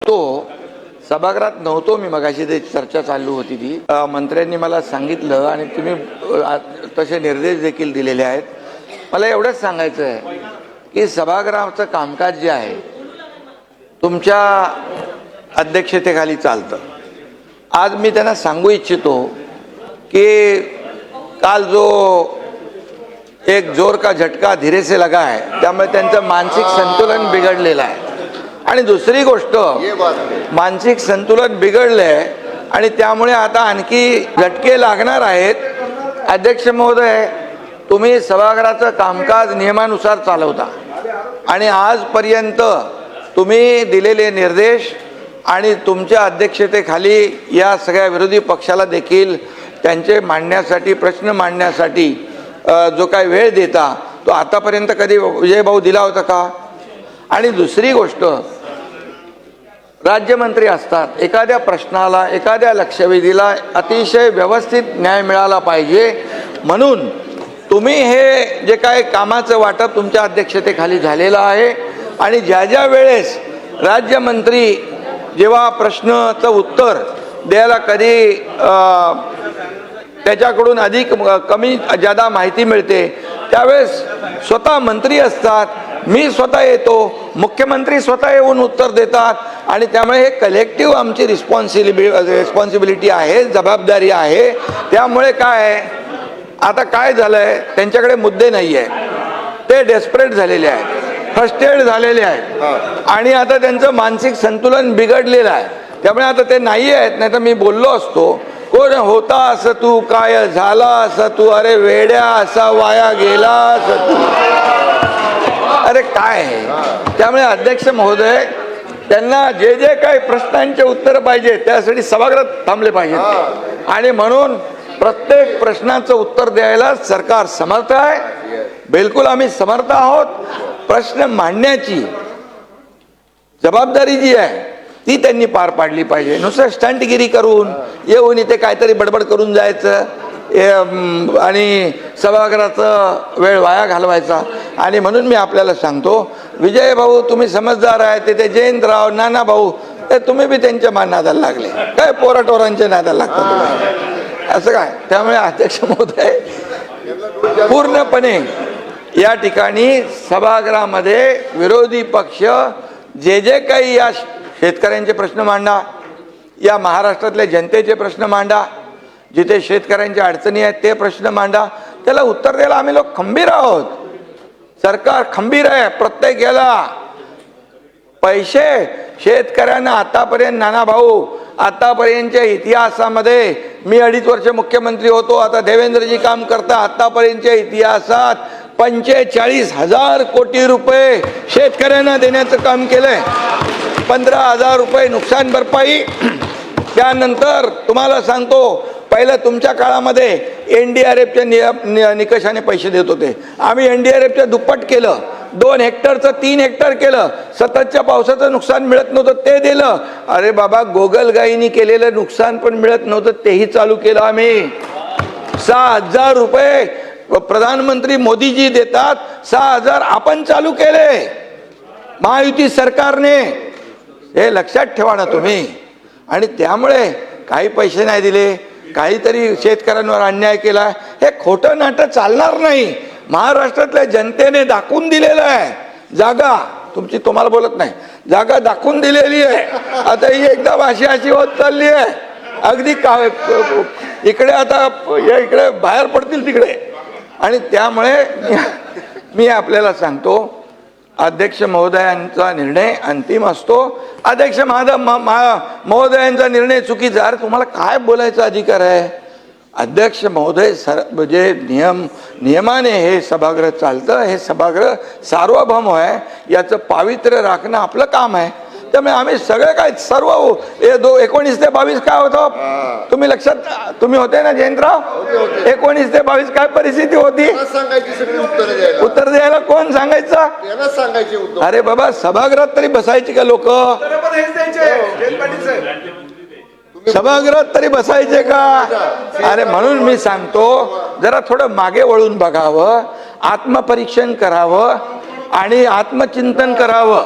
तो सभागृहात नव्हतो मी, मगाशी ते चर्चा चालू होती ती मंत्र्यांनी मला सांगितलं आणि तुम्ही तसे निर्देश देखील दिलेले आहेत. मला एवढंच सांगायचं आहे की सभागृहाचं कामकाज जे आहे तुमच्या अध्यक्षतेखाली चालतं. आज मी त्यांना सांगू इच्छितो की काल जो एक जोर का झटका धीरे से लगा है, त्यामुळे त्यांचं मानसिक संतुलन बिघडलेलं आहे. आणि दुसरी गोष्ट, मानसिक संतुलन बिघडलंय आणि त्यामुळे आता आणखी झटके लागणार आहेत. अध्यक्ष महोदय, तुम्ही सभागृहाचं कामकाज नियमानुसार चालवता आणि आजपर्यंत तुम्ही दिलेले निर्देश आणि तुमच्या अध्यक्षतेखाली या सगळ्या विरोधी पक्षाला देखील त्यांचे मांडण्यासाठी, प्रश्न मांडण्यासाठी जो काही वेळ देता तो आतापर्यंत कधी विजयभाऊ दिला होता का? आणि दुसरी गोष्ट, राज्यमंत्री असतात, एखाद्या प्रश्नाला, एखाद्या लक्षवेधीला अतिशय व्यवस्थित न्याय मिळाला पाहिजे म्हणून तुम्ही हे जे काय कामाचं वाटप तुमच्या अध्यक्षतेखाली झालेलं आहे आणि ज्या ज्या वेळेस राज्यमंत्री जेव्हा प्रश्नाचं उत्तर द्यायला कधी त्याच्याकडून अधिक कमी जादा माहिती मिळते त्यावेळेस स्वतः मंत्री असतात, मी स्वतः येतो, मुख्यमंत्री स्वतः येऊन उत्तर देतात आणि त्यामुळे हे कलेक्टिव्ह आमची रिस्पॉन्सिबिलिटी आहे, जबाबदारी आहे. त्यामुळे काय आता काय झालंय, त्यांच्याकडे मुद्दे नाही आहे, ते डेस्परेट झालेले आहेत, फ्रस्ट्रेट झालेले आहेत आणि आता त्यांचं मानसिक संतुलन बिघडलेलं आहे. त्यामुळे आता ते नाही आहेत. नाही तर मी बोललो असतो, कोण होता असं तू, काय झाला असं तू, अरे वेड्या असा वाया गेला असं तू, अरे काय आहे. त्यामुळे अध्यक्ष महोदय, त्यांना जे जे काही प्रश्नांचे उत्तर पाहिजे त्यासाठी सभागृहात थांबले पाहिजेत आणि म्हणून प्रत्येक प्रश्नाचं उत्तर द्यायला सरकार समर्थ आहे. बिलकुल आम्ही समर्थ आहोत. प्रश्न मांडण्याची जबाबदारी जी आहे ती त्यांनी पार पाडली पाहिजे. नुसतं स्टंटगिरी करून येऊन इथे काहीतरी बडबड करून जायचं आणि सभागृहाचा वेळ वाया घालवायचा. आणि म्हणून मी आपल्याला सांगतो, विजय भाऊ तुम्ही समजदार आहे, ते जयंतराव, नाना भाऊ, ते तुम्ही बी त्यांच्या नादाला लागले, काय पोराटोरांच्या नादाला लागतात तुम्ही, असं काय. त्यामुळे अध्यक्ष महोदय, पूर्णपणे या ठिकाणी सभागृहामध्ये विरोधी पक्ष जे जे काही या शेतकऱ्यांचे प्रश्न मांडा, या महाराष्ट्रातल्या जनतेचे प्रश्न मांडा, जिथे शेतकऱ्यांच्या अडचणी आहेत ते प्रश्न मांडा, त्याला उत्तर द्यायला आम्ही लोक खंबीर आहोत. सरकार खंबीर आहे. प्रत्येक याला पैसे शेतकऱ्यांना आतापर्यंत, नाना भाऊ, आतापर्यंतच्या इतिहासामध्ये, मी 2.5 वर्ष मुख्यमंत्री होतो, आता देवेंद्रजी काम करता, आतापर्यंतच्या इतिहासात 45,000 कोटी रुपये शेतकऱ्यांना देण्याचं काम केलंय. 15,000 रुपये नुकसान भरपाई. त्यानंतर तुम्हाला सांगतो, पहिलं तुमच्या काळामध्ये NDRFच्या निकषाने पैसे देत होते. आम्ही NDRFच्या दुप्पट केलं, 2 हेक्टरचं 3 हेक्टर केलं. सततच्या पावसाचं नुकसान मिळत नव्हतं ते दिलं. अरे बाबा, गोगलगाईनी केलेलं नुकसान पण मिळत नव्हतं तेही चालू केलं आम्ही. 6,000 रुपये प्रधानमंत्री मोदीजी देतात, 6,000 आपण चालू केले महायुती सरकारने. हे लक्षात ठेवा ना तुम्ही. आणि त्यामुळे काही पैसे नाही दिले, काहीतरी शेतकऱ्यांवर अन्याय केला, हे खोटं नाटक चालणार नाही. महाराष्ट्रातल्या जनतेने दाखवून दिलेलं आहे. जागा तुमची, तुम्हाला बोलत नाही, जागा दाखवून दिलेली आहे. आता ही एकदम अशी होत चालली आहे, अगदी इकडे आता इकडे बाहेर पडतील तिकडे. आणि त्यामुळे मी आपल्याला सांगतो, अध्यक्ष महोदयांचा निर्णय अंतिम असतो. अध्यक्ष महोदयांचा निर्णय चुकीचा, अरे तुम्हाला काय बोलायचा अधिकार आहे? अध्यक्ष महोदय, जे नियमाने हे सभागृह चालतं, हे सभागृह सार्वभौम आहे, याचं पावित्र्य राखणं आपलं काम आहे. त्यामुळे आम्ही सगळे काय सर्व 19 ते 22 काय होतं तुम्ही लक्षात, तुम्ही होते ना जयंतराव, 19 ते 22 काय परिस्थिती होती? उत्तर द्यायला कोण सांगायचं? अरे बाबा, सभागृहात तरी बसायची का लोक? सभागृहात तरी बसायचे का? अरे म्हणून मी सांगतो, जरा थोडं मागे वळून बघावं, आत्मपरीक्षण करावं आणि आत्मचिंतन करावं.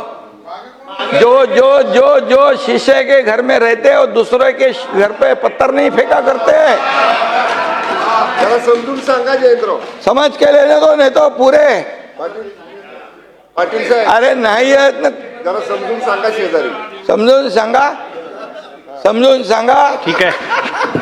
जो जो जो जो शीशे के घर में रहते हो दूसरे के घर पे पत्थर नहीं फेंका करते. जरा समजून सांगा जयंतराव. समझ के लेने दो नहीं तो पूरे. पाटील साहेब अरे नाही आहेत ना. जरा समजून सांगा शेजारी. समजून सांगा. समजून सांगा. ठीक आहे.